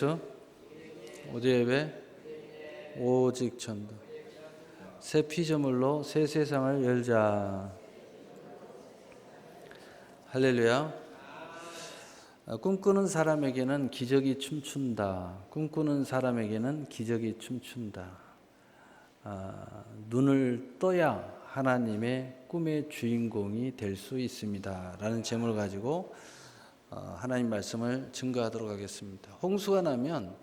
예수 오직 예배 오직 전도 새 피조물로 새 세상을 열자. 할렐루야. 꿈꾸는 사람에게는 기적이 춤춘다. 꿈꾸는 사람에게는 기적이 춤춘다. 눈을 떠야 하나님의 꿈의 주인공이 될 수 있습니다. 라는 제목을 가지고 하나님 말씀을 증거하도록 하겠습니다. 홍수가 나면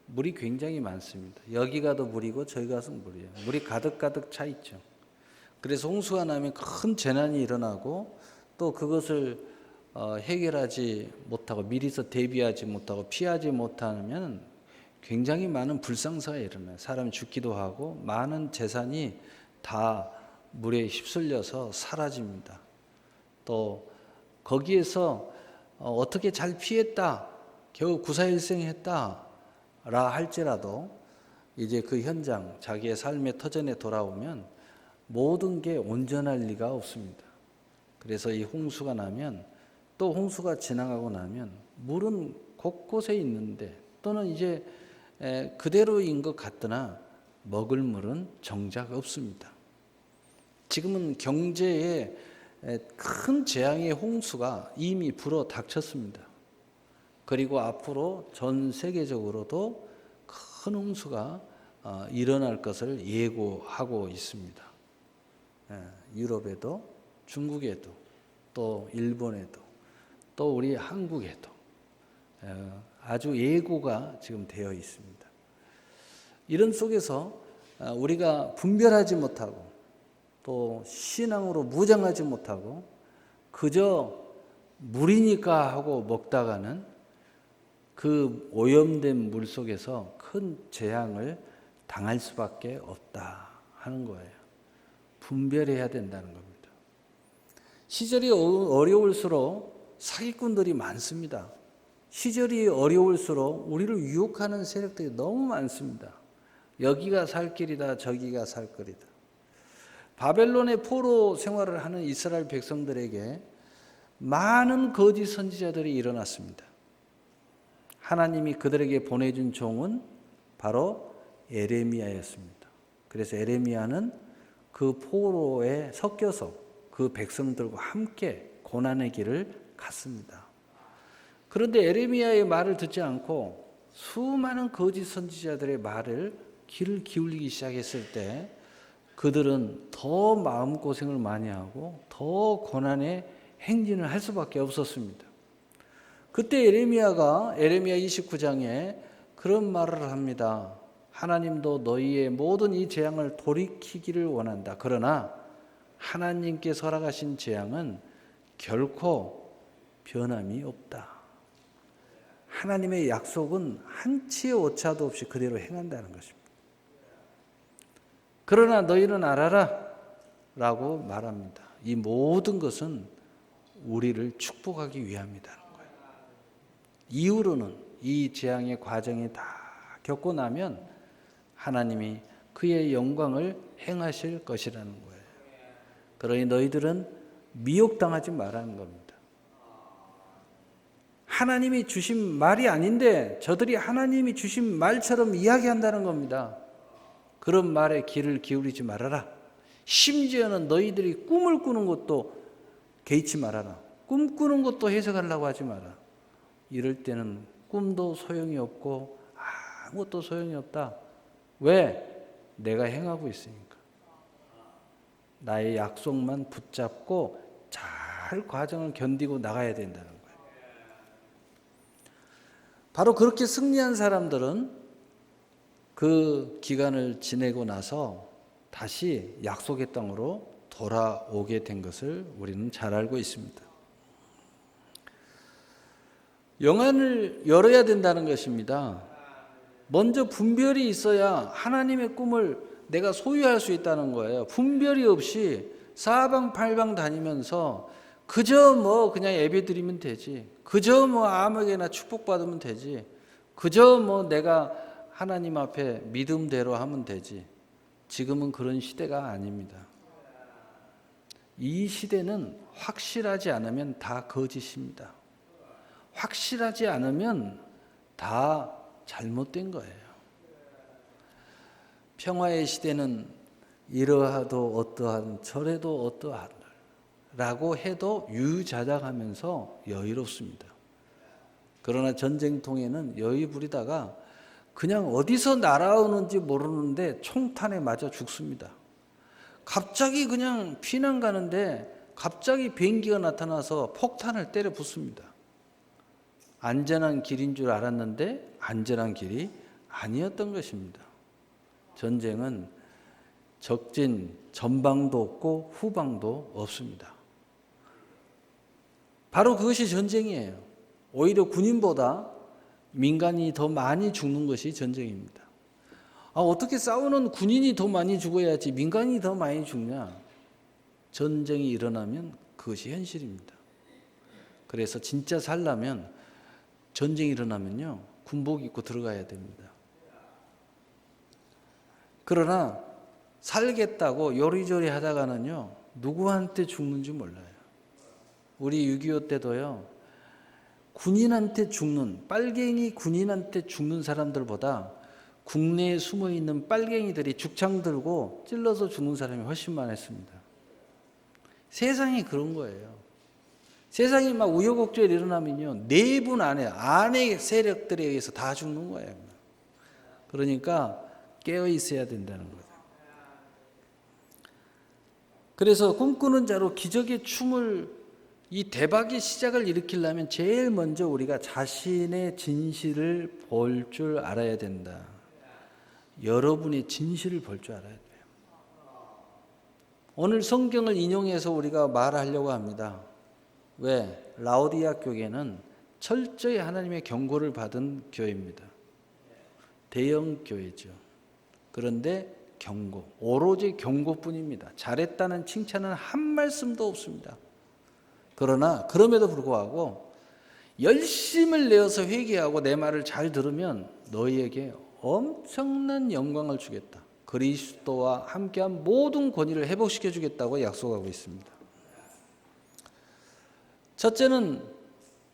물이 굉장히 많습니다. 여기 가도 물이고 저기 가도 물이에요. 물이 가득 차 있죠. 그래서 홍수가 나면 큰 재난이 일어나고 또 그것을 해결하지 못하고 미리서 대비하지 못하고 피하지 못하면 굉장히 많은 불상사가 일어나요. 사람이 죽기도 하고 많은 재산이 다 물에 휩쓸려서 사라집니다. 또 거기에서 어떻게 잘 피했다, 겨우 구사일생했다 라 할지라도 이제 그 현장, 자기의 삶의 터전에 돌아오면 모든 게 온전할 리가 없습니다. 그래서 이 홍수가 나면 또 홍수가 지나가고 나면 물은 곳곳에 있는데 또는 이제 그대로인 것 같으나 먹을 물은 정작 없습니다. 지금은 경제에 큰 재앙의 홍수가 이미 불어 닥쳤습니다. 그리고 앞으로 전 세계적으로도 큰 홍수가 일어날 것을 예고하고 있습니다. 유럽에도 중국에도 또 일본에도 또 우리 한국에도 아주 예고가 지금 되어 있습니다. 이런 속에서 우리가 분별하지 못하고 또 신앙으로 무장하지 못하고 그저 물이니까 하고 먹다가는 그 오염된 물 속에서 큰 재앙을 당할 수밖에 없다 하는 거예요. 분별해야 된다는 겁니다. 시절이 어려울수록 사기꾼들이 많습니다. 시절이 어려울수록 우리를 유혹하는 세력들이 너무 많습니다. 여기가 살 길이다, 저기가 살 거리다. 바벨론의 포로 생활을 하는 이스라엘 백성들에게 많은 거짓 선지자들이 일어났습니다. 하나님이 그들에게 보내준 종은 바로 에레미야였습니다. 그래서 에레미야는 그 포로에 섞여서 그 백성들과 함께 고난의 길을 갔습니다. 그런데 에레미야의 말을 듣지 않고 수많은 거짓 선지자들의 말을 귀를 기울이기 시작했을 때 그들은 더 마음고생을 많이 하고 더 고난의 행진을 할 수밖에 없었습니다. 그때 에레미야 29장에 그런 말을 합니다. 하나님도 너희의 모든 이 재앙을 돌이키기를 원한다. 그러나 하나님께서 허락하신 재앙은 결코 변함이 없다. 하나님의 약속은 한치의 오차도 없이 그대로 행한다는 것입니다. 그러나 너희는 알아라 라고 말합니다. 이 모든 것은 우리를 축복하기 위함이다. 이후로는 이 재앙의 과정이 다 겪고 나면 하나님이 그의 영광을 행하실 것이라는 거예요. 그러니 너희들은 미혹당하지 말라는 겁니다. 하나님이 주신 말이 아닌데 저들이 하나님이 주신 말처럼 이야기한다는 겁니다. 그런 말에 귀를 기울이지 말아라. 심지어는 너희들이 꿈을 꾸는 것도 개의치 말아라. 꿈꾸는 것도 해석하려고 하지 마라. 이럴 때는 꿈도 소용이 없고 아무것도 소용이 없다. 왜? 내가 행하고 있으니까. 나의 약속만 붙잡고 잘 과정을 견디고 나가야 된다는 거예요. 바로 그렇게 승리한 사람들은 그 기간을 지내고 나서 다시 약속의 땅으로 돌아오게 된 것을 우리는 잘 알고 있습니다. 영안을 열어야 된다는 것입니다. 먼저 분별이 있어야 하나님의 꿈을 내가 소유할 수 있다는 거예요. 분별이 없이 사방팔방 다니면서 그저 그냥 예배 드리면 되지. 그저 아무에게나 축복받으면 되지. 그저 내가 하나님 앞에 믿음대로 하면 되지. 지금은 그런 시대가 아닙니다. 이 시대는 확실하지 않으면 다 거짓입니다. 확실하지 않으면 다 잘못된 거예요. 평화의 시대는 이러하도 어떠한 저래도 어떠한 라고 해도 유유자적하면서 여유롭습니다. 그러나 전쟁통에는 여유 부리다가 그냥 어디서 날아오는지 모르는데 총탄에 맞아 죽습니다. 갑자기 그냥 피난 가는데 갑자기 비행기가 나타나서 폭탄을 때려 붓습니다. 안전한 길인 줄 알았는데 안전한 길이 아니었던 것입니다. 전쟁은 적진 전방도 없고 후방도 없습니다. 바로 그것이 전쟁이에요. 오히려 군인보다 민간이 더 많이 죽는 것이 전쟁입니다. 어떻게 싸우는 군인이 더 많이 죽어야지 민간이 더 많이 죽냐? 전쟁이 일어나면 그것이 현실입니다. 그래서 진짜 살려면 전쟁이 일어나면요, 군복 입고 들어가야 됩니다. 그러나 살겠다고 요리조리 하다가는요, 누구한테 죽는지 몰라요. 우리 6.25 때도요, 군인한테 죽는, 빨갱이 군인한테 죽는 사람들보다 국내에 숨어 있는 빨갱이들이 죽창 들고 찔러서 죽는 사람이 훨씬 많았습니다. 세상이 그런 거예요. 세상이 막 우여곡절 일어나면요, 내분 안에 세력들에 의해서 다 죽는 거예요. 그러니까 깨어 있어야 된다는 거예요. 그래서 꿈꾸는 자로 기적의 춤을, 이 대박의 시작을 일으키려면 제일 먼저 우리가 자신의 진실을 볼 줄 알아야 된다. 여러분의 진실을 볼 줄 알아야 돼요. 오늘 성경을 인용해서 우리가 말하려고 합니다. 왜? 라오디아 교회는 철저히 하나님의 경고를 받은 교회입니다. 대형 교회죠. 그런데 경고, 오로지 경고뿐입니다. 잘했다는 칭찬은 한 말씀도 없습니다. 그러나 그럼에도 불구하고 열심을 내어서 회개하고 내 말을 잘 들으면 너희에게 엄청난 영광을 주겠다. 그리스도와 함께한 모든 권위를 회복시켜 주겠다고 약속하고 있습니다. 첫째는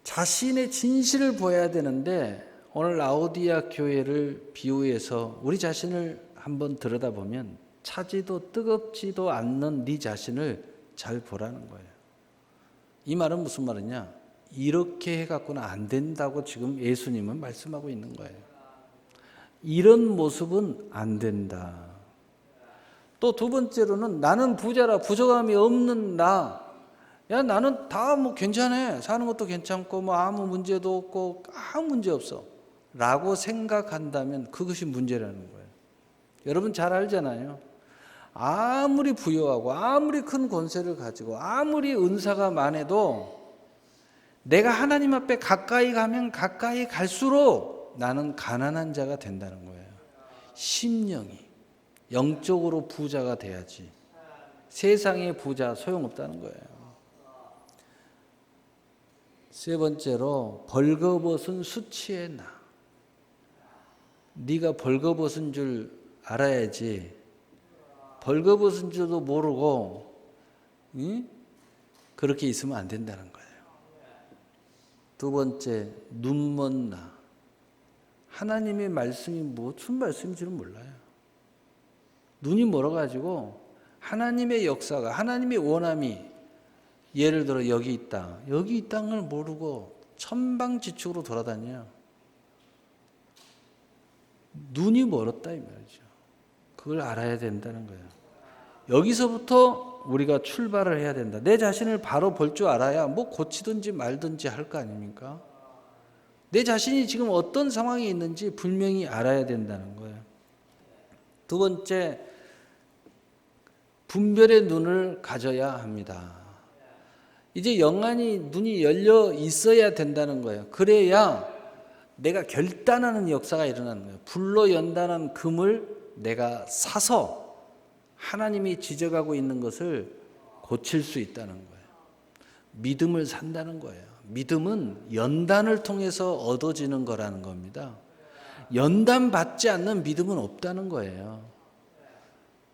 자신의 진실을 보여야 되는데, 오늘 라오디아 교회를 비유해서 우리 자신을 한번 들여다보면 차지도 뜨겁지도 않는 네 자신을 잘 보라는 거예요. 이 말은 무슨 말이냐? 이렇게 해갖고는 안 된다고 지금 예수님은 말씀하고 있는 거예요. 이런 모습은 안 된다. 또 두 번째로는 나는 부자라, 부족함이 없는 나. 야, 나는 다 뭐 괜찮아. 사는 것도 괜찮고 뭐 아무 문제도 없고 아무 문제 없어. 라고 생각한다면 그것이 문제라는 거예요. 여러분 잘 알잖아요. 아무리 부유하고 아무리 큰 권세를 가지고 아무리 은사가 많아도 내가 하나님 앞에 가까이 가면 가까이 갈수록 나는 가난한 자가 된다는 거예요. 심령이 영적으로 부자가 돼야지. 세상의 부자 소용없다는 거예요. 세 번째로 벌거벗은 수치의 나. 네가 벌거벗은 줄 알아야지. 벌거벗은 줄도 모르고 그렇게 있으면 안 된다는 거예요. 두 번째, 눈먼 나. 하나님의 말씀이 무슨 말씀인지는 몰라요. 눈이 멀어가지고 하나님의 역사가, 하나님의 원함이, 예를 들어 여기 있다, 여기 있다는 걸 모르고 천방지축으로 돌아다녀요. 눈이 멀었다 이 말이죠. 그걸 알아야 된다는 거예요. 여기서부터 우리가 출발을 해야 된다. 내 자신을 바로 볼 줄 알아야 뭐 고치든지 말든지 할 거 아닙니까? 내 자신이 지금 어떤 상황에 있는지 분명히 알아야 된다는 거예요. 두 번째, 분별의 눈을 가져야 합니다. 이제 영안이, 눈이 열려 있어야 된다는 거예요. 그래야 내가 결단하는 역사가 일어나는 거예요. 불로 연단한 금을 내가 사서 하나님이 지적하고 있는 것을 고칠 수 있다는 거예요. 믿음을 산다는 거예요. 믿음은 연단을 통해서 얻어지는 거라는 겁니다. 연단 받지 않는 믿음은 없다는 거예요.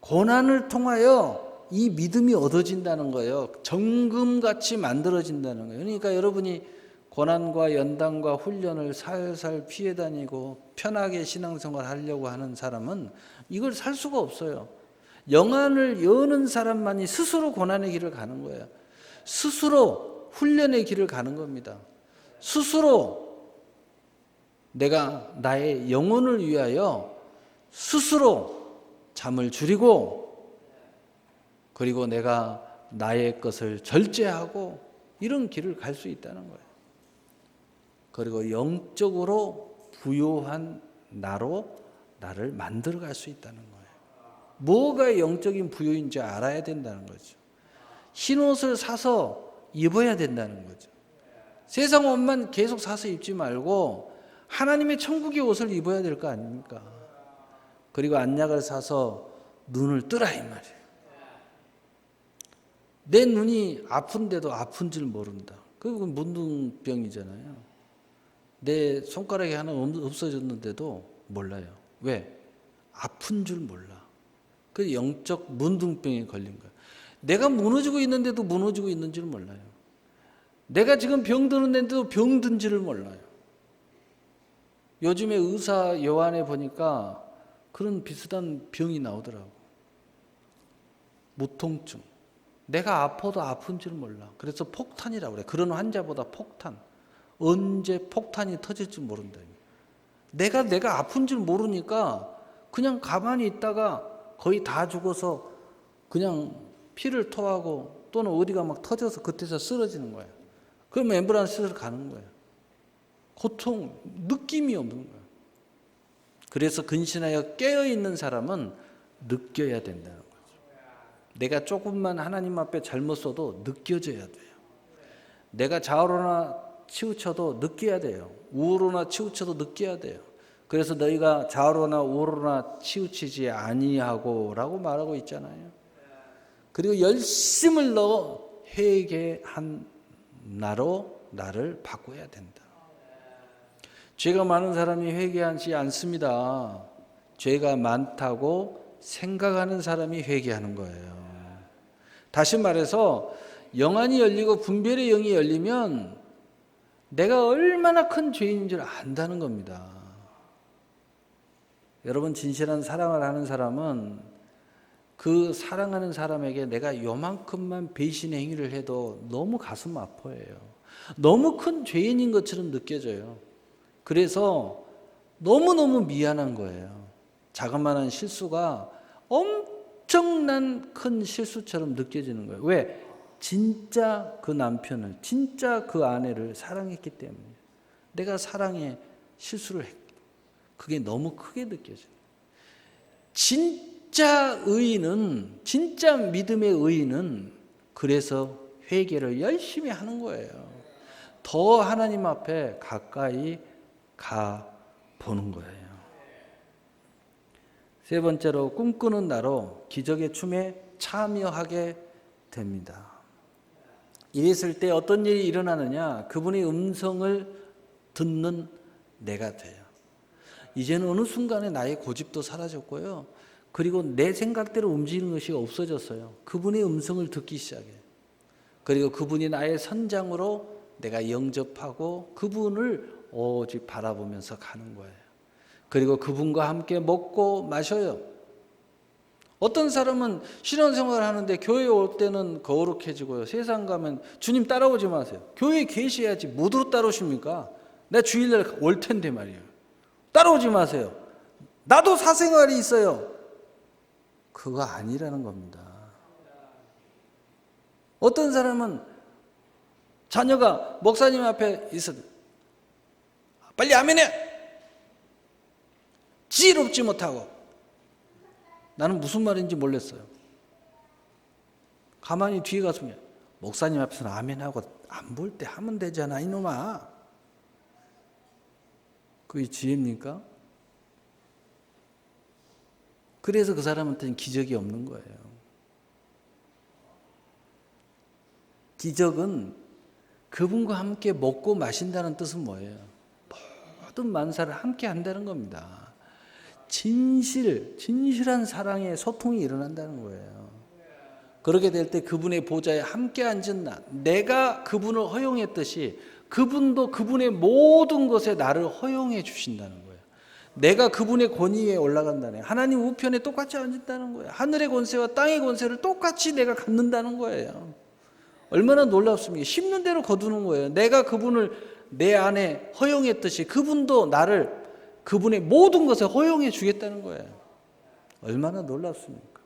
고난을 통하여 이 믿음이 얻어진다는 거예요. 정금같이 만들어진다는 거예요. 그러니까 여러분이 고난과 연단과 훈련을 살살 피해 다니고 편하게 신앙생활 하려고 하는 사람은 이걸 살 수가 없어요. 영안을 여는 사람만이 스스로 고난의 길을 가는 거예요. 스스로 훈련의 길을 가는 겁니다. 스스로 내가 나의 영혼을 위하여 스스로 잠을 줄이고, 그리고 내가 나의 것을 절제하고, 이런 길을 갈 수 있다는 거예요. 그리고 영적으로 부요한 나로 나를 만들어 갈 수 있다는 거예요. 뭐가 영적인 부요인지 알아야 된다는 거죠. 흰 옷을 사서 입어야 된다는 거죠. 세상 옷만 계속 사서 입지 말고 하나님의 천국의 옷을 입어야 될 거 아닙니까? 그리고 안약을 사서 눈을 뜨라 이 말이에요. 내 눈이 아픈데도 아픈 줄 모른다. 그건 문둥병이잖아요. 내 손가락이 하나 없어졌는데도 몰라요. 왜? 아픈 줄 몰라. 그 영적 문둥병에 걸린 거예요. 내가 무너지고 있는데도 무너지고 있는 줄 몰라요. 내가 지금 병드는데도 병든지를 몰라요. 요즘에 의사 여안에 보니까 그런 비슷한 병이 나오더라고. 무통증. 내가 아파도 아픈 줄 몰라. 그래서 폭탄이라고 그래. 그런 환자보다 폭탄. 언제 폭탄이 터질지 모른다. 내가 아픈 줄 모르니까 그냥 가만히 있다가 거의 다 죽어서 그냥 피를 토하고 또는 어디가 막 터져서 그때서 쓰러지는 거예요. 그러면 앰뷸런스를 가는 거예요. 고통, 느낌이 없는 거예요. 그래서 근신하여 깨어있는 사람은 느껴야 된다는 거죠. 내가 조금만 하나님 앞에 잘못 써도 느껴져야 돼요. 내가 좌우로나 치우쳐도 느껴야 돼요. 우로나 치우쳐도 느껴야 돼요. 그래서 너희가 좌우로나 우로나 치우치지 아니하고 라고 말하고 있잖아요. 그리고 열심을 넣어 회개한 나로 나를 바꿔야 된다. 죄가 많은 사람이 회개하지 않습니다. 죄가 많다고 생각하는 사람이 회개하는 거예요. 다시 말해서 영안이 열리고 분별의 영이 열리면 내가 얼마나 큰 죄인 줄 안다는 겁니다. 여러분, 진실한 사랑을 하는 사람은 그 사랑하는 사람에게 내가 요만큼만 배신의 행위를 해도 너무 가슴 아파해요. 너무 큰 죄인인 것처럼 느껴져요. 그래서 너무너무 미안한 거예요. 자그마한 실수가 엄청난 큰 실수처럼 느껴지는 거예요. 왜? 진짜 그 남편을, 진짜 그 아내를 사랑했기 때문에. 내가 사랑에 실수를 했고 그게 너무 크게 느껴져요. 진짜 의인은, 진짜 믿음의 의인은 그래서 회개를 열심히 하는 거예요. 더 하나님 앞에 가까이 가 보는 거예요. 세 번째로, 꿈꾸는 나로 기적의 춤에 참여하게 됩니다. 이랬을 때 어떤 일이 일어나느냐? 그분의 음성을 듣는 내가 돼요. 이제는 어느 순간에 나의 고집도 사라졌고요. 그리고 내 생각대로 움직이는 것이 없어졌어요. 그분의 음성을 듣기 시작해요. 그리고 그분이 나의 선장으로 내가 영접하고 그분을 오직 바라보면서 가는 거예요. 그리고 그분과 함께 먹고 마셔요. 어떤 사람은 신앙생활을 하는데 교회 올 때는 거룩해지고요. 세상 가면 주님 따라오지 마세요. 교회에 계셔야지 뭐로 따라오십니까? 나 주일날 올 텐데 말이에요. 따라오지 마세요. 나도 사생활이 있어요. 그거 아니라는 겁니다. 어떤 사람은 자녀가 목사님 앞에 있어도 빨리 아멘해! 지혜롭지 못하고. 나는 무슨 말인지 몰랐어요. 가만히 뒤에 가서 목사님 앞에서는 아멘하고 안 볼 때 하면 되잖아 이놈아. 그게 지혜입니까? 그래서 그 사람한테는 기적이 없는 거예요. 기적은 그분과 함께 먹고 마신다는 뜻은 뭐예요? 모든 만사를 함께 한다는 겁니다. 진실한 사랑의 소통이 일어난다는 거예요. 그렇게 될 때 그분의 보좌에 함께 앉은 나, 내가 그분을 허용했듯이 그분도 그분의 모든 것에 나를 허용해 주신다는 거예요. 내가 그분의 권위에 올라간다는 거예요. 하나님 우편에 똑같이 앉는다는 거예요. 하늘의 권세와 땅의 권세를 똑같이 내가 갖는다는 거예요. 얼마나 놀랍습니까? 심는 대로 거두는 거예요. 내가 그분을 내 안에 허용했듯이 그분도 나를 그분의 모든 것에 허용해 주겠다는 거예요. 얼마나 놀랍습니까?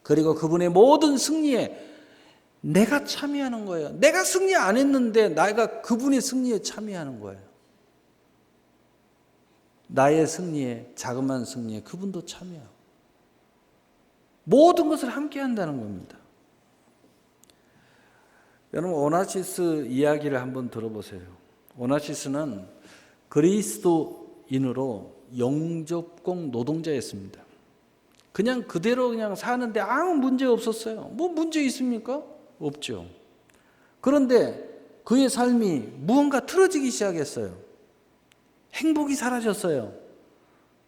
그리고 그분의 모든 승리에 내가 참여하는 거예요. 내가 승리 안 했는데 내가 그분의 승리에 참여하는 거예요. 나의 승리에, 자그마한 승리에 그분도 참여하고 모든 것을 함께 한다는 겁니다. 여러분, 오나시스 이야기를 한번 들어보세요. 오나시스는 그리스도인으로 영접공 노동자였습니다. 그냥 그대로 그냥 사는데 아무 문제 없었어요. 뭐 문제 있습니까? 없죠. 그런데 그의 삶이 무언가 틀어지기 시작했어요. 행복이 사라졌어요.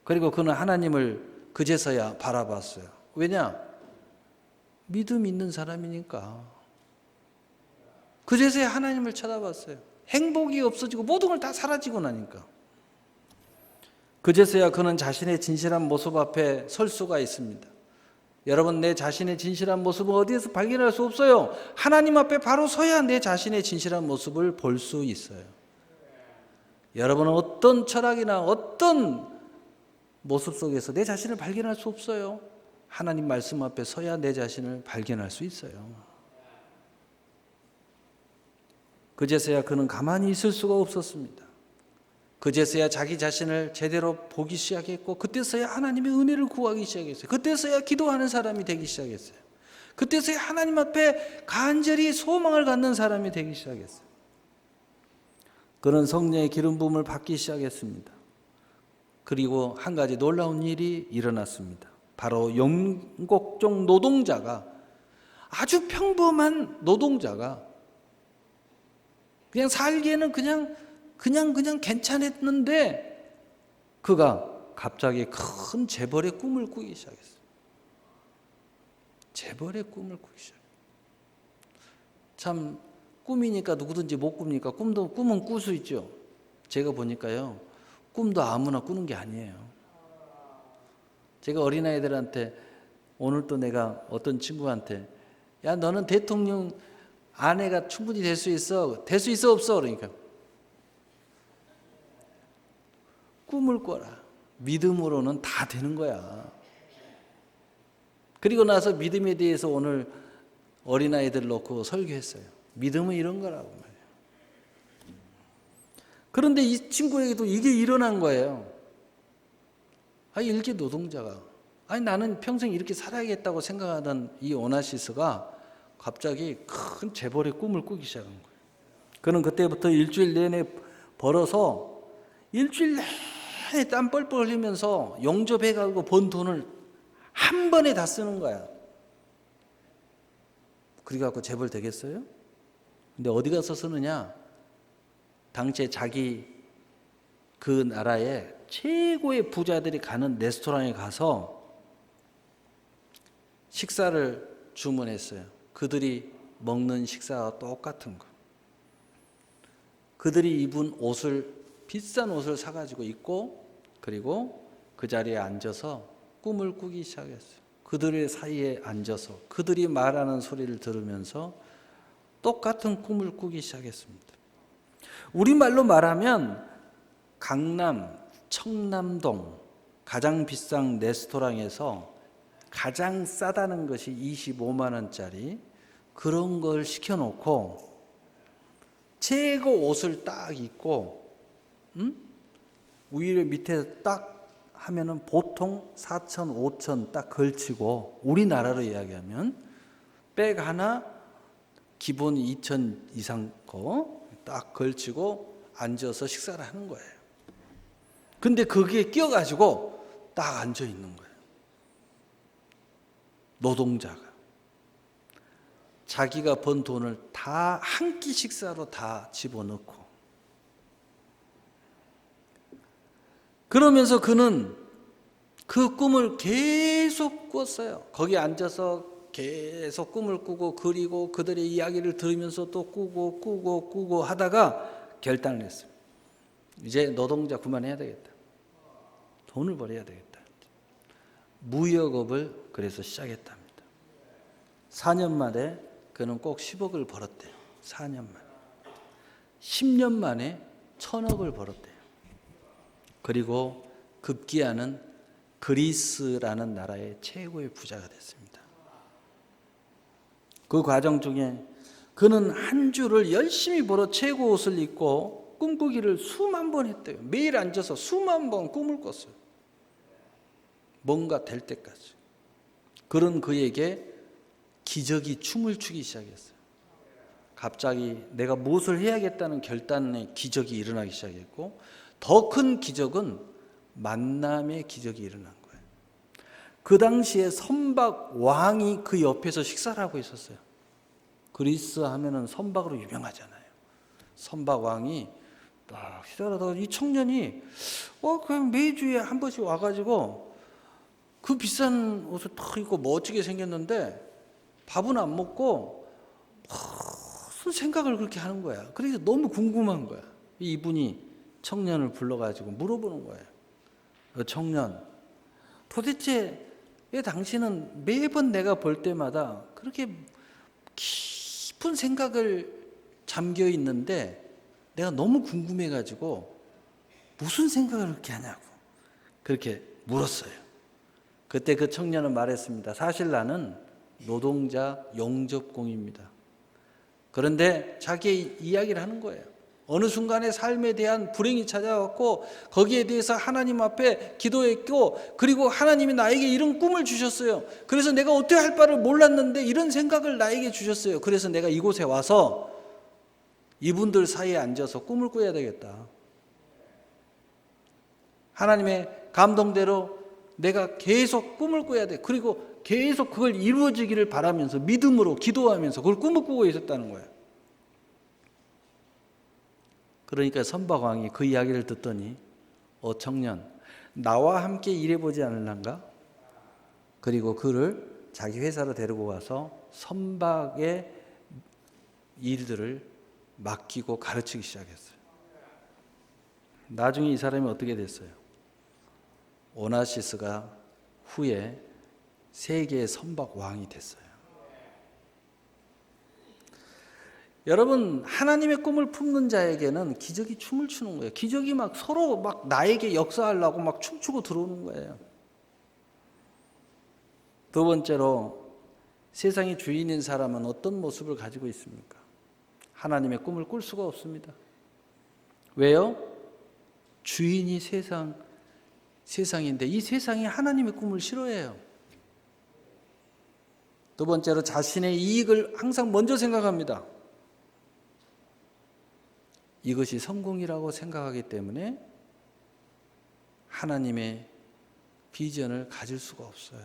그리고 그는 하나님을 그제서야 바라봤어요. 왜냐? 믿음 있는 사람이니까. 그제서야 하나님을 쳐다봤어요. 행복이 없어지고 모든 걸 다 사라지고 나니까. 그제서야 그는 자신의 진실한 모습 앞에 설 수가 있습니다. 여러분, 내 자신의 진실한 모습은 어디에서 발견할 수 없어요. 하나님 앞에 바로 서야 내 자신의 진실한 모습을 볼 수 있어요. 여러분은 어떤 철학이나 어떤 모습 속에서 내 자신을 발견할 수 없어요. 하나님 말씀 앞에 서야 내 자신을 발견할 수 있어요. 그제서야 그는 가만히 있을 수가 없었습니다. 그제서야 자기 자신을 제대로 보기 시작했고, 그때서야 하나님의 은혜를 구하기 시작했어요. 그때서야 기도하는 사람이 되기 시작했어요. 그때서야 하나님 앞에 간절히 소망을 갖는 사람이 되기 시작했어요. 그는 성령의 기름 부음을 받기 시작했습니다. 그리고 한 가지 놀라운 일이 일어났습니다. 바로 영국종 노동자가, 아주 평범한 노동자가 그냥 살기에는 그냥 괜찮았는데 그가 갑자기 큰 재벌의 꿈을 꾸기 시작했어요. 재벌의 꿈을 꾸기 시작했어요. 참 꿈이니까 누구든지 못 꿉니까? 꿈은 꿀 수 있죠. 제가 보니까요, 꿈도 아무나 꾸는 게 아니에요. 제가 어린아이들한테, 오늘 또 내가 어떤 친구한테, 야, 너는 대통령 아내가 충분히 될 수 있어. 될 수 있어, 없어? 그러니까 꿈을 꿔라. 믿음으로는 다 되는 거야. 그리고 나서 믿음에 대해서 오늘 어린아이들 놓고 설교했어요. 믿음은 이런 거라고 말이에요. 그런데 이 친구에게도 이게 일어난 거예요. 이렇게 노동자가, 나는 평생 이렇게 살아야겠다고 생각하던 이 오나시스가 갑자기 큰 재벌의 꿈을 꾸기 시작한 거예요. 그는 그때부터 일주일 내내 벌어서 일주일 내내 땀 뻘뻘 흘리면서 용접해가지고 번 돈을 한 번에 다 쓰는 거야. 그래갖고 재벌 되겠어요? 근데 어디 가서 쓰느냐? 당시에 자기 그 나라의 최고의 부자들이 가는 레스토랑에 가서 식사를 주문했어요. 그들이 먹는 식사와 똑같은 거. 그들이 입은 옷을, 비싼 옷을 사가지고 입고, 그리고 그 자리에 앉아서 꿈을 꾸기 시작했어요. 그들의 사이에 앉아서 그들이 말하는 소리를 들으면서 똑같은 꿈을 꾸기 시작했습니다. 우리말로 말하면 강남, 청남동 가장 비싼 레스토랑에서 가장 싸다는 것이 25만 원짜리 그런 걸 시켜놓고 최고 옷을 딱 입고 위에 밑에 딱 하면은 보통 4천, 5천 딱 걸치고, 우리나라로 이야기하면 백 하나 기본 2천 이상 거 딱 걸치고 앉아서 식사를 하는 거예요. 근데 거기에 끼어가지고 딱 앉아 있는 거예요. 노동자가 자기가 번 돈을 다 한 끼 식사로 다 집어넣고, 그러면서 그는 그 꿈을 계속 꿨어요. 거기 앉아서 계속 꿈을 꾸고 그리고 그들의 이야기를 들으면서 또 꾸고 하다가 결단을 했어요. 이제 노동자 그만해야 되겠다. 돈을 벌어야 되겠다. 무역업을 그래서 시작했답니다. 4년 만에 그는 꼭 10억을 벌었대요. 4년 만에. 10년 만에 1000억을 벌었대요. 그리고 급기야는 그리스라는 나라의 최고의 부자가 됐습니다. 그 과정 중에 그는 한 주를 열심히 벌어 최고 옷을 입고 꿈꾸기를 수만 번 했대요. 매일 앉아서 수만 번 꿈을 꿨어요. 뭔가 될 때까지. 그런 그에게 기적이 춤을 추기 시작했어요. 갑자기 내가 무엇을 해야겠다는 결단의 기적이 일어나기 시작했고, 더 큰 기적은 만남의 기적이 일어난 거예요. 그 당시에 선박 왕이 그 옆에서 식사를 하고 있었어요. 그리스 하면은 선박으로 유명하잖아요. 선박 왕이 딱 식사를 하다가 이 청년이 그냥 매주에 한 번씩 와가지고 그 비싼 옷을 탁 입고 멋지게 생겼는데 밥은 안 먹고 무슨 생각을 그렇게 하는 거야. 그래서 너무 궁금한 거야. 이분이 청년을 불러가지고 물어보는 거예요. 청년, 도대체 왜 당신은 매번 내가 볼 때마다 그렇게 깊은 생각을 잠겨 있는데 내가 너무 궁금해가지고 무슨 생각을 그렇게 하냐고 그렇게 물었어요. 그때 그 청년은 말했습니다. 사실 나는 노동자 용접공입니다. 그런데 자기 이야기를 하는 거예요. 어느 순간에 삶에 대한 불행이 찾아왔고 거기에 대해서 하나님 앞에 기도했고 그리고 하나님이 나에게 이런 꿈을 주셨어요. 그래서 내가 어떻게 할 바를 몰랐는데 이런 생각을 나에게 주셨어요. 그래서 내가 이곳에 와서 이분들 사이에 앉아서 꿈을 꿔야 되겠다. 하나님의 감동대로 내가 계속 꿈을 꿔야 돼. 그리고 계속 그걸 이루어지기를 바라면서 믿음으로 기도하면서 그걸 꿈을 꾸고 있었다는 거예요. 그러니까 선박왕이 그 이야기를 듣더니 청년 나와 함께 일해보지 않을란가? 그리고 그를 자기 회사로 데리고 가서 선박의 일들을 맡기고 가르치기 시작했어요. 나중에 이 사람이 어떻게 됐어요? 오나시스가 후에 세계의 선박왕이 됐어요. 여러분, 하나님의 꿈을 품는 자에게는 기적이 춤을 추는 거예요. 기적이 막 서로 막 나에게 역사하려고 막 춤추고 들어오는 거예요. 두 번째로, 세상의 주인인 사람은 어떤 모습을 가지고 있습니까? 하나님의 꿈을 꿀 수가 없습니다. 왜요? 주인이 세상인데 이 세상이 하나님의 꿈을 싫어해요. 두 번째로, 자신의 이익을 항상 먼저 생각합니다. 이것이 성공이라고 생각하기 때문에 하나님의 비전을 가질 수가 없어요.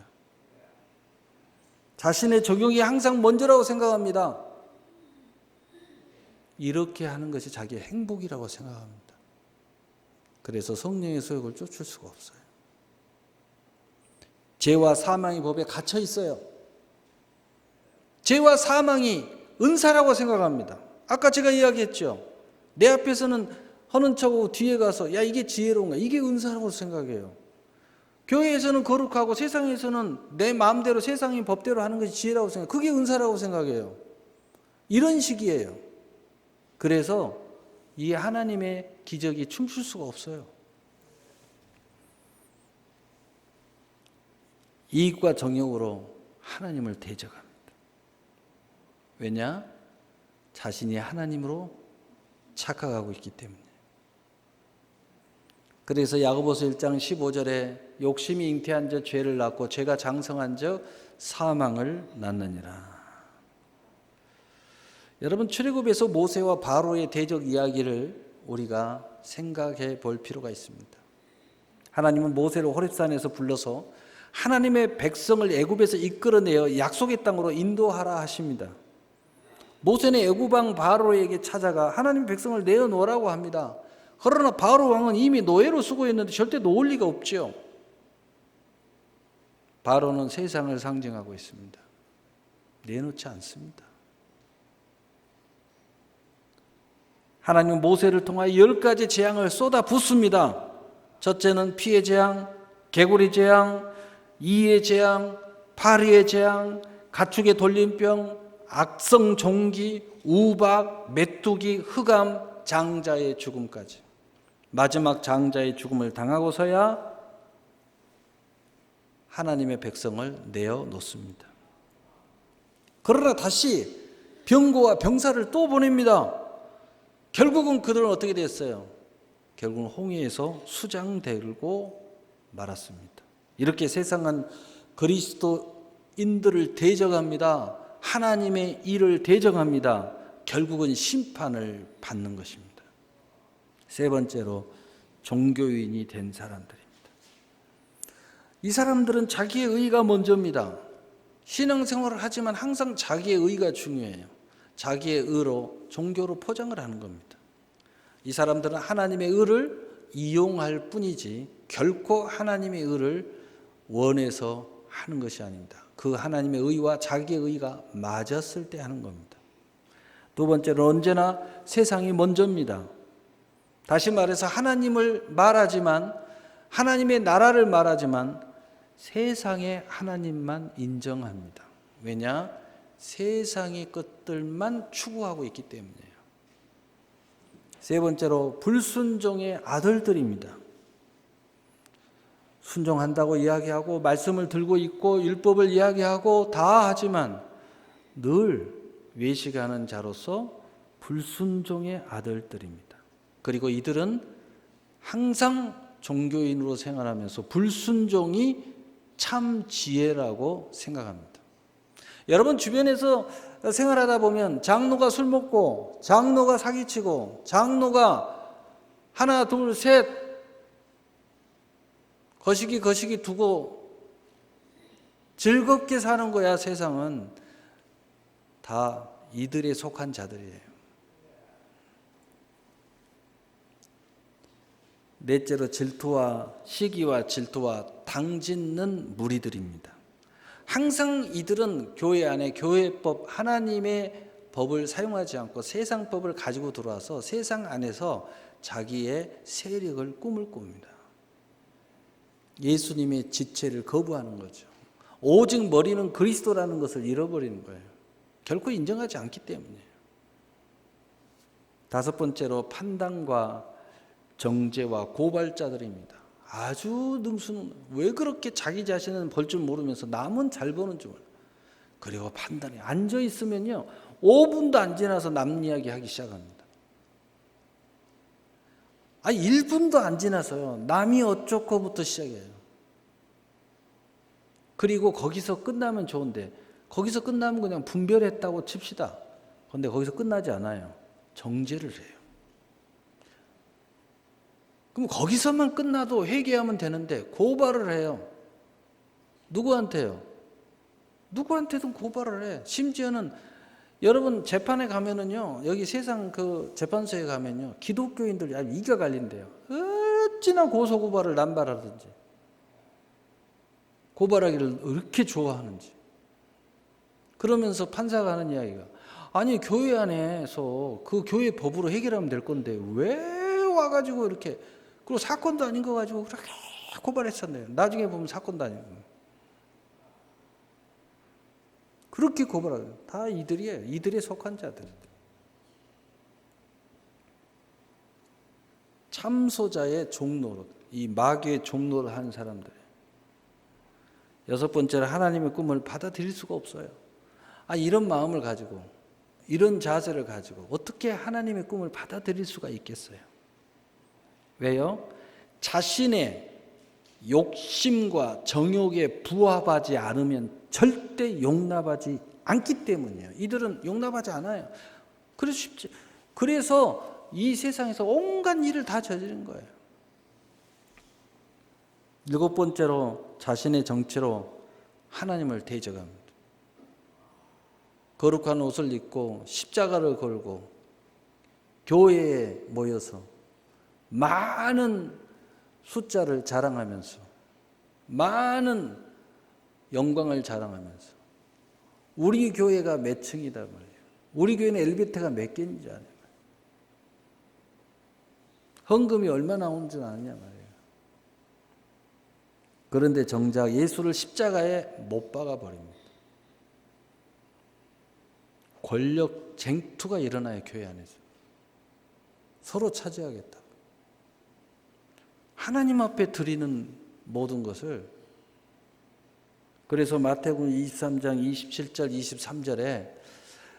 자신의 적용이 항상 먼저라고 생각합니다. 이렇게 하는 것이 자기의 행복이라고 생각합니다. 그래서 성령의 소욕을 쫓을 수가 없어요. 죄와 사망의 법에 갇혀 있어요. 죄와 사망이 은사라고 생각합니다. 아까 제가 이야기했죠. 내 앞에서는 하는 척하고 뒤에 가서 야 이게 지혜로운가? 이게 은사라고 생각해요. 교회에서는 거룩하고 세상에서는 내 마음대로 세상의 법대로 하는 것이 지혜라고 생각해요. 그게 은사라고 생각해요. 이런 식이에요. 그래서 이 하나님의 기적이 춤출 수가 없어요. 이익과 정욕으로 하나님을 대적합니다. 왜냐? 자신이 하나님으로 착각하고 있기 때문에. 그래서 야고보서 1장 15절에 욕심이 잉태한 자 죄를 낳고 죄가 장성한 자 사망을 낳느니라. 여러분, 출애굽에서 모세와 바로의 대적 이야기를 우리가 생각해 볼 필요가 있습니다. 하나님은 모세를 호렙산에서 불러서 하나님의 백성을 애굽에서 이끌어내어 약속의 땅으로 인도하라 하십니다. 모세는 애굽 왕 바로에게 찾아가 하나님의 백성을 내어놓으라고 합니다. 그러나 바로 왕은 이미 노예로 수고했는데 절대 놓을 리가 없죠. 바로는 세상을 상징하고 있습니다. 내놓지 않습니다. 하나님은 모세를 통하여 10가지 재앙을 쏟아 붓습니다. 첫째는 피의 재앙, 개구리 재앙, 이의 재앙, 파리의 재앙, 가축의 돌림병, 악성 종기, 우박, 메뚜기, 흑암, 장자의 죽음까지. 마지막 장자의 죽음을 당하고서야 하나님의 백성을 내어놓습니다. 그러나 다시 병거와 병사를 또 보냅니다. 결국은 그들은 어떻게 됐어요? 결국은 홍해에서 수장되고 말았습니다. 이렇게 세상은 그리스도인들을 대적합니다. 하나님의 일을 대적합니다. 결국은 심판을 받는 것입니다. 세 번째로 종교인이 된 사람들입니다. 이 사람들은 자기의 의가 먼저입니다. 신앙생활을 하지만 항상 자기의 의가 중요해요. 자기의 의로 종교로 포장을 하는 겁니다. 이 사람들은 하나님의 의를 이용할 뿐이지 결코 하나님의 의를 원해서 하는 것이 아닙니다. 그 하나님의 의와 자기의 의가 맞았을 때 하는 겁니다. 두 번째는 언제나 세상이 먼저입니다. 다시 말해서 하나님을 말하지만, 하나님의 나라를 말하지만 세상의 하나님만 인정합니다. 왜냐? 세상의 것들만 추구하고 있기 때문이에요. 세 번째로 불순종의 아들들입니다. 순종한다고 이야기하고 말씀을 들고 있고 율법을 이야기하고 다 하지만 늘 외식하는 자로서 불순종의 아들들입니다. 그리고 이들은 항상 종교인으로 생활하면서 불순종이 참 지혜라고 생각합니다. 여러분 주변에서 생활하다 보면 장로가 술 먹고 장로가 사기치고 장로가 하나 둘 셋 거시기 두고 즐겁게 사는 거야. 세상은 다 이들에 속한 자들이에요. 넷째로 질투와 시기와 질투와 당짓는 무리들입니다. 항상 이들은 교회 안에 교회법, 하나님의 법을 사용하지 않고 세상 법을 가지고 들어와서 세상 안에서 자기의 세력을 꿈을 꿉니다. 예수님의 지체를 거부하는 거죠. 오직 머리는 그리스도라는 것을 잃어버리는 거예요. 결코 인정하지 않기 때문이에요. 다섯 번째로 판단과 정죄와 고발자들입니다. 아주 능수능, 왜 그렇게 자기 자신은 벌 줄 모르면서 남은 잘 버는 줄 몰라요. 그리고 판단이 앉아 있으면요 5분도 안 지나서 남 이야기 하기 시작합니다. 1분도 안 지나서요 남이 어쩌고부터 시작해요. 그리고 거기서 끝나면 좋은데 거기서 끝나면 그냥 분별했다고 칩시다. 그런데 거기서 끝나지 않아요. 정죄를 해요. 그럼 거기서만 끝나도 회개하면 되는데 고발을 해요. 누구한테요? 누구한테든 고발을 해. 심지어는 여러분 재판에 가면은요, 여기 세상 그 재판소에 가면요, 기독교인들이 아주 이가 갈린대요. 어찌나 고소고발을 남발하든지, 고발하기를 이렇게 좋아하는지. 그러면서 판사가 하는 이야기가, 아니 교회 안에서 그 교회 법으로 해결하면 될 건데 왜 와가지고 이렇게, 그리고 사건도 아닌 거 가지고 그렇게 고발했었네요. 나중에 보면 사건도 아니고. 그렇게 고발하고 다 이들이에요. 이들에 속한 자들. 참소자의 종로로, 이 마귀의 종로를 하는 사람들. 여섯 번째로 하나님의 꿈을 받아들일 수가 없어요. 이런 마음을 가지고, 이런 자세를 가지고 어떻게 하나님의 꿈을 받아들일 수가 있겠어요? 왜요? 자신의 욕심과 정욕에 부합하지 않으면 절대 용납하지 않기 때문이에요. 이들은 용납하지 않아요. 그래서 이 세상에서 온갖 일을 다 저지른 거예요. 일곱 번째로 자신의 정체로 하나님을 대적합니다. 거룩한 옷을 입고 십자가를 걸고 교회에 모여서 많은 숫자를 자랑하면서 많은 영광을 자랑하면서 우리 교회가 몇 층이다 말이에요. 우리 교회는 엘리베이터가 몇 개인지 아냐. 헌금이 얼마 나오는지 아냐 말이에요. 그런데 정작 예수를 십자가에 못 박아 버립니다. 권력 쟁투가 일어나요, 교회 안에서. 서로 차지하겠다. 하나님 앞에 드리는 모든 것을, 그래서 마태복음 23장 27절 23절에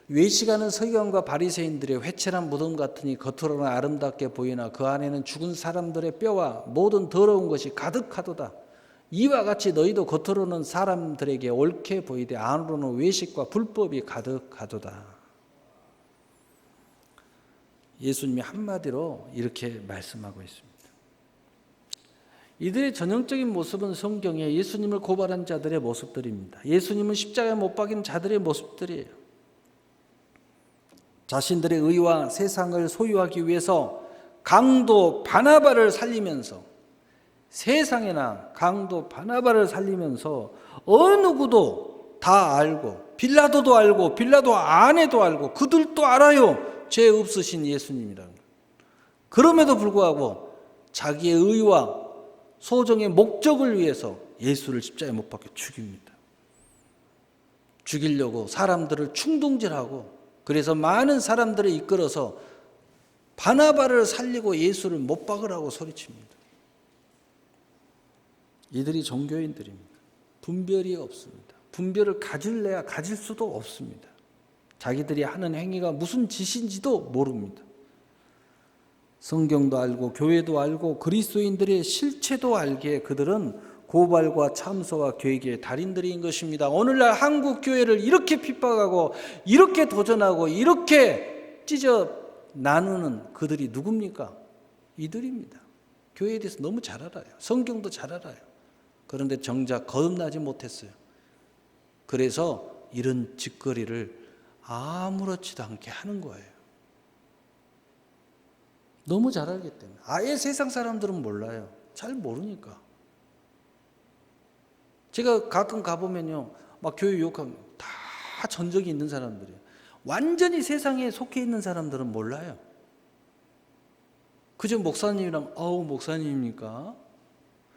외식하는 서기관과 바리새인들의 회칠한 무덤 같으니 겉으로는 아름답게 보이나 그 안에는 죽은 사람들의 뼈와 모든 더러운 것이 가득하도다. 이와 같이 너희도 겉으로는 사람들에게 옳게 보이되 안으로는 외식과 불법이 가득하도다. 예수님이 한마디로 이렇게 말씀하고 있습니다. 이들의 전형적인 모습은 성경에 예수님을 고발한 자들의 모습들입니다. 예수님은 십자가에 못 박인 자들의 모습들이에요. 자신들의 의와 세상을 소유하기 위해서 강도 바나바를 살리면서, 세상에나 강도 바나바를 살리면서 어느 누구도 다 알고, 빌라도도 알고, 빌라도 아내도 알고, 그들도 알아요, 죄 없으신 예수님이라는 것. 그럼에도 불구하고 자기의 의와 소정의 목적을 위해서 예수를 십자가에 못 박혀 죽입니다. 죽이려고 사람들을 충동질하고, 그래서 많은 분들을 이끌어서 바나바를 살리고 예수를 못 박으라고 소리칩니다. 이들이 종교인들입니다. 분별이 없습니다. 분별을 가질래야 가질 수도 없습니다. 자기들이 하는 행위가 무슨 짓인지도 모릅니다. 성경도 알고 교회도 알고 그리스도인들의 실체도 알기에 그들은 고발과 참소와 계획의 달인들인 것입니다. 오늘날 한국 교회를 이렇게 핍박하고 이렇게 도전하고 이렇게 찢어 나누는 그들이 누굽니까? 이들입니다. 교회에 대해서 너무 잘 알아요. 성경도 잘 알아요. 그런데 정작 거듭나지 못했어요. 그래서 이런 짓거리를 아무렇지도 않게 하는 거예요. 너무 잘 알기 때문에. 아예 세상 사람들은 몰라요. 잘 모르니까. 제가 가끔 가보면요, 막 교회 욕하면 다 전적이 있는 사람들이에요. 완전히 세상에 속해 있는 사람들은 몰라요. 그저 목사님이랑 아우 목사님입니까?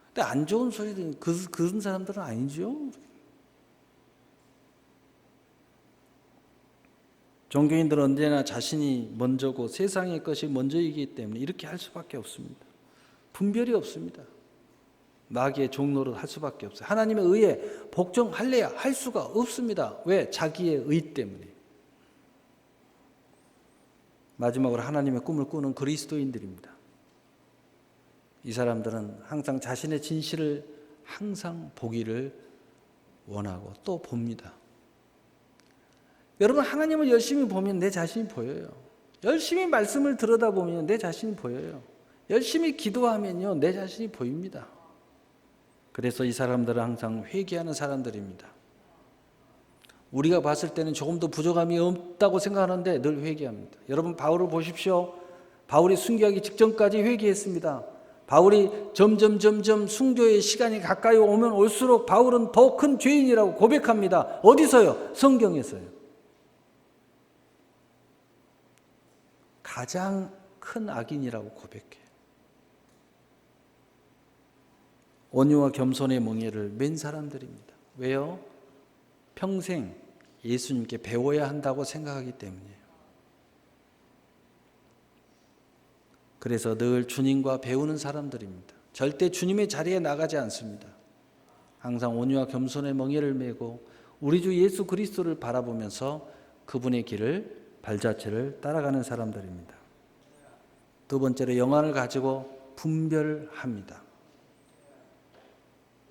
근데 안 좋은 소리 듣는 그런 사람들은 아니죠. 종교인들은 언제나 자신이 먼저고 세상의 것이 먼저이기 때문에 이렇게 할 수밖에 없습니다. 분별이 없습니다. 마귀의 종노릇 할 수밖에 없어요. 하나님의 의에 복종할래야 할 수가 없습니다. 왜? 자기의 의 때문에. 마지막으로 하나님의 꿈을 꾸는 그리스도인들입니다. 이 사람들은 항상 자신의 진실을 항상 보기를 원하고 또 봅니다. 여러분, 하나님을 열심히 보면 내 자신이 보여요. 열심히 말씀을 들여다보면 내 자신이 보여요. 열심히 기도하면요, 내 자신이 보입니다. 그래서 이 사람들은 항상 회개하는 사람들입니다. 우리가 봤을 때는 조금 더 부족함이 없다고 생각하는데 늘 회개합니다. 여러분, 바울을 보십시오. 바울이 순교하기 직전까지 회개했습니다. 바울이 점점 순교의 시간이 가까이 오면 올수록 바울은 더 큰 죄인이라고 고백합니다. 어디서요? 성경에서요. 가장 큰 악인이라고 고백해요. 온유와 겸손의 멍에를 맨 사람들입니다. 왜요? 평생 예수님께 배워야 한다고 생각하기 때문이에요. 그래서 늘 주님과 배우는 사람들입니다. 절대 주님의 자리에 나가지 않습니다. 항상 온유와 겸손의 멍에를 메고 우리 주 예수 그리스도를 바라보면서 그분의 길을, 발자취를 따라가는 사람들입니다. 두 번째로 영안을 가지고 분별합니다.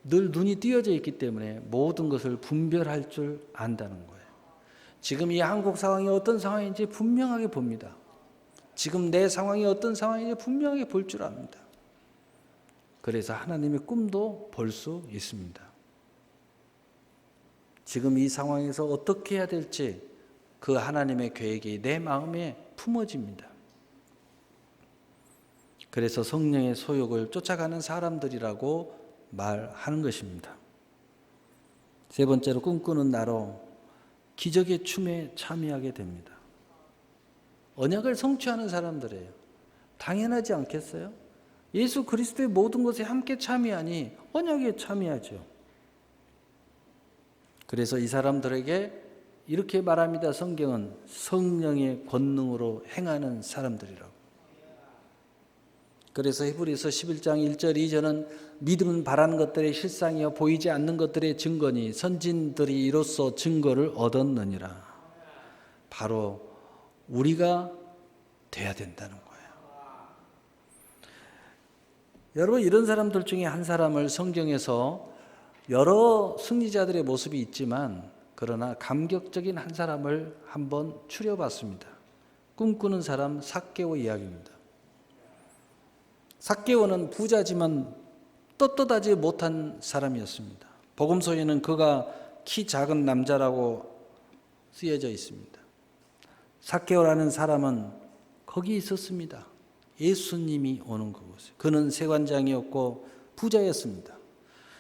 늘 눈이 띄어져 있기 때문에 모든 것을 분별할 줄 안다는 거예요. 지금 이 한국 상황이 어떤 상황인지 분명하게 봅니다. 지금 내 상황이 어떤 상황인지 분명하게 볼 줄 압니다. 그래서 하나님의 꿈도 볼 수 있습니다. 지금 이 상황에서 어떻게 해야 될지 그 하나님의 계획이 내 마음에 품어집니다. 그래서 성령의 소욕을 쫓아가는 사람들이라고 말하는 것입니다. 세 번째로 꿈꾸는 나로 기적의 춤에 참여하게 됩니다. 언약을 성취하는 사람들이에요. 당연하지 않겠어요? 예수 그리스도의 모든 것에 함께 참여하니 언약에 참여하죠. 그래서 이 사람들에게 이렇게 말합니다. 성경은 성령의 권능으로 행하는 사람들이라고. 그래서 히브리서 11장 1절 2절은 믿음은 바라는 것들의 실상이요 보이지 않는 것들의 증거니 선진들이 이로써 증거를 얻었느니라. 바로 우리가 돼야 된다는 거예요. 여러분, 이런 사람들 중에 한 사람을 성경에서 여러 승리자들의 모습이 있지만 그러나 감격적인 한 사람을 한번 추려봤습니다. 꿈꾸는 사람 삭개오 이야기입니다. 삭개오는 부자지만 떳떳하지 못한 사람이었습니다. 복음서에는 그가 키 작은 남자라고 쓰여져 있습니다. 삭개오라는 사람은 거기 있었습니다. 예수님이 오는 그곳에. 그는 세관장이었고 부자였습니다.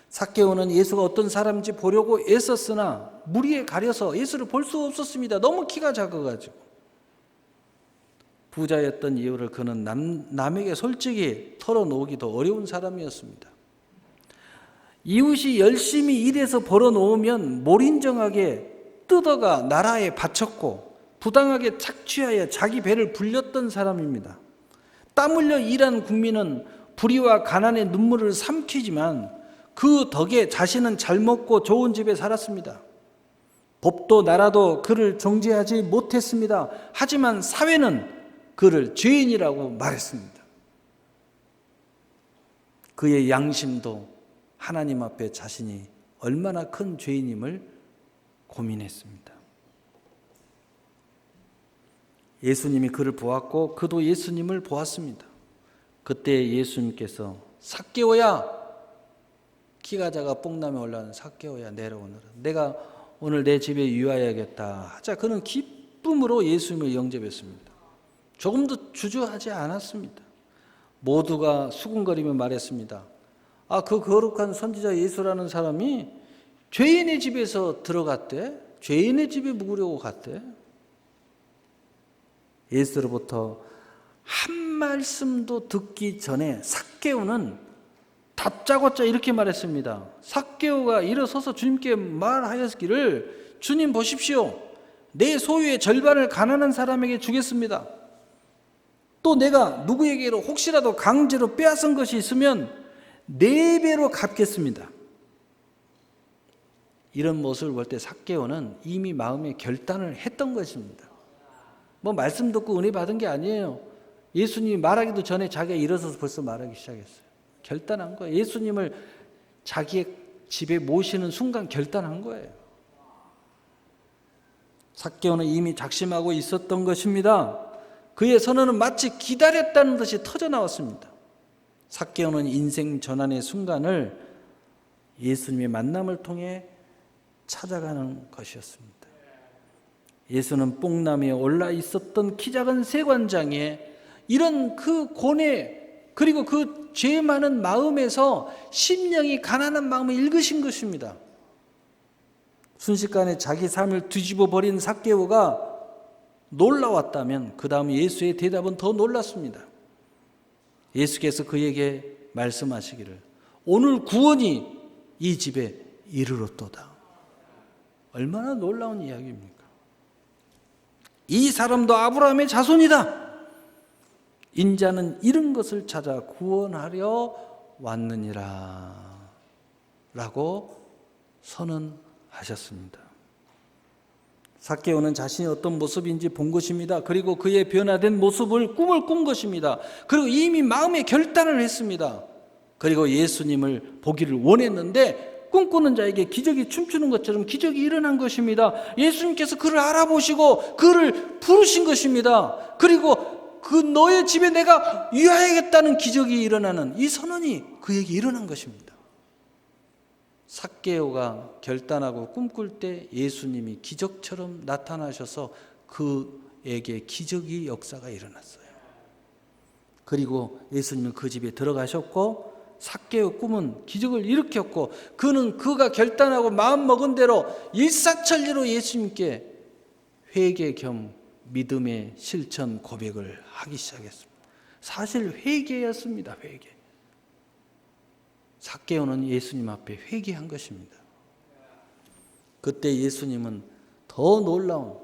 삭개오는 예수가 어떤 사람인지 보려고 애썼으나 무리에 가려서 예수를 볼 수 없었습니다. 너무 키가 작아가지고. 부자였던 이유를 그는 남에게 솔직히 털어놓기도 어려운 사람이었습니다. 이웃이 열심히 일해서 벌어놓으면 몰인정하게 뜯어가 나라에 바쳤고 부당하게 착취하여 자기 배를 불렸던 사람입니다. 땀 흘려 일한 국민은 불의와 가난의 눈물을 삼키지만 그 덕에 자신은 잘 먹고 좋은 집에 살았습니다. 법도 나라도 그를 정죄하지 못했습니다. 하지만 사회는 그를 죄인이라고 말했습니다. 그의 양심도 하나님 앞에 자신이 얼마나 큰 죄인임을 고민했습니다. 예수님이 그를 보았고 그도 예수님을 보았습니다. 그때 예수님께서 삭개오야, 키가 작아 뽕남에 올라오는 삭개오야 내려오너라. 내가 오늘 내 집에 유하여야겠다 하자 그는 기쁨으로 예수님을 영접했습니다. 조금도 주저하지 않았습니다. 모두가 수군거리며 말했습니다. 그 거룩한 선지자 예수라는 사람이 죄인의 집에서 들어갔대? 죄인의 집에 묵으려고 갔대? 예수로부터 한 말씀도 듣기 전에 삭개오는 다짜고짜 이렇게 말했습니다. 삭개오가 일어서서 주님께 말하였기를 주님 보십시오. 내 소유의 절반을 가난한 사람에게 주겠습니다. 또 내가 누구에게로 혹시라도 강제로 빼앗은 것이 있으면 4배로 갚겠습니다. 이런 모습을 볼 때 삭개오는 이미 마음에 결단을 했던 것입니다. 말씀 듣고 은혜 받은 게 아니에요. 예수님이 말하기도 전에 자기가 일어서서 벌써 말하기 시작했어요. 결단한 거예요. 예수님을 자기의 집에 모시는 순간 결단한 거예요. 삭개오는 이미 작심하고 있었던 것입니다. 그의 선언은 마치 기다렸다는 듯이 터져나왔습니다. 삭개오는 인생 전환의 순간을 예수님의 만남을 통해 찾아가는 것이었습니다. 예수는 뽕나무에 올라 있었던 키 작은 세관장에 이런 그 고뇌 그리고 그 죄 많은 마음에서 심령이 가난한 마음을 읽으신 것입니다. 순식간에 자기 삶을 뒤집어 버린 삭개오가 놀라웠다면 그 다음 예수의 대답은 더 놀랐습니다. 예수께서 그에게 말씀하시기를 오늘 구원이 이 집에 이르렀도다. 얼마나 놀라운 이야기입니까? 이 사람도 아브라함의 자손이다. 인자는 이런 것을 찾아 구원하려 왔느니라 라고 선언하셨습니다. 삭개오는 자신이 어떤 모습인지 본 것입니다. 그리고 그의 변화된 모습을 꿈을 꾼 것입니다. 그리고 이미 마음에 결단을 했습니다. 그리고 예수님을 보기를 원했는데 꿈꾸는 자에게 기적이 춤추는 것처럼 기적이 일어난 것입니다. 예수님께서 그를 알아보시고 그를 부르신 것입니다. 그리고 그 너의 집에 내가 유하야겠다는 기적이 일어나는 이 선언이 그에게 일어난 것입니다. 삭개오가 결단하고 꿈꿀 때 예수님이 기적처럼 나타나셔서 그에게 기적의 역사가 일어났어요. 그리고 예수님은 그 집에 들어가셨고 삭개오 꿈은 기적을 일으켰고 그가 결단하고 마음먹은 대로 일사천리로 예수님께 회개 겸 믿음의 실천 고백을 하기 시작했습니다. 사실 회개였습니다. 회개. 삭개오는 예수님 앞에 회개한 것입니다. 그때 예수님은 더 놀라운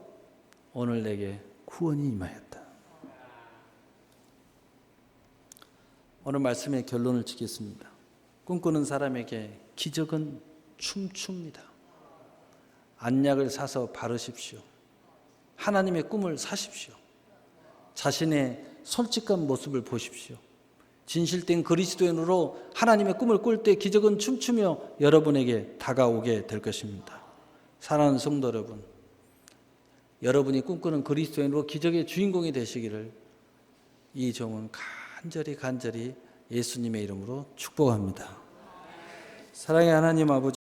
오늘 내게 구원이 임하였다. 오늘 말씀의 결론을 짓겠습니다. 꿈꾸는 사람에게 기적은 춤춥니다. 안약을 사서 바르십시오. 하나님의 꿈을 사십시오. 자신의 솔직한 모습을 보십시오. 진실된 그리스도인으로 하나님의 꿈을 꿀 때 기적은 춤추며 여러분에게 다가오게 될 것입니다. 사랑하는 성도 여러분, 여러분이 꿈꾸는 그리스도인으로 기적의 주인공이 되시기를 이 종은 간절히 예수님의 이름으로 축복합니다. 사랑의 하나님 아버지,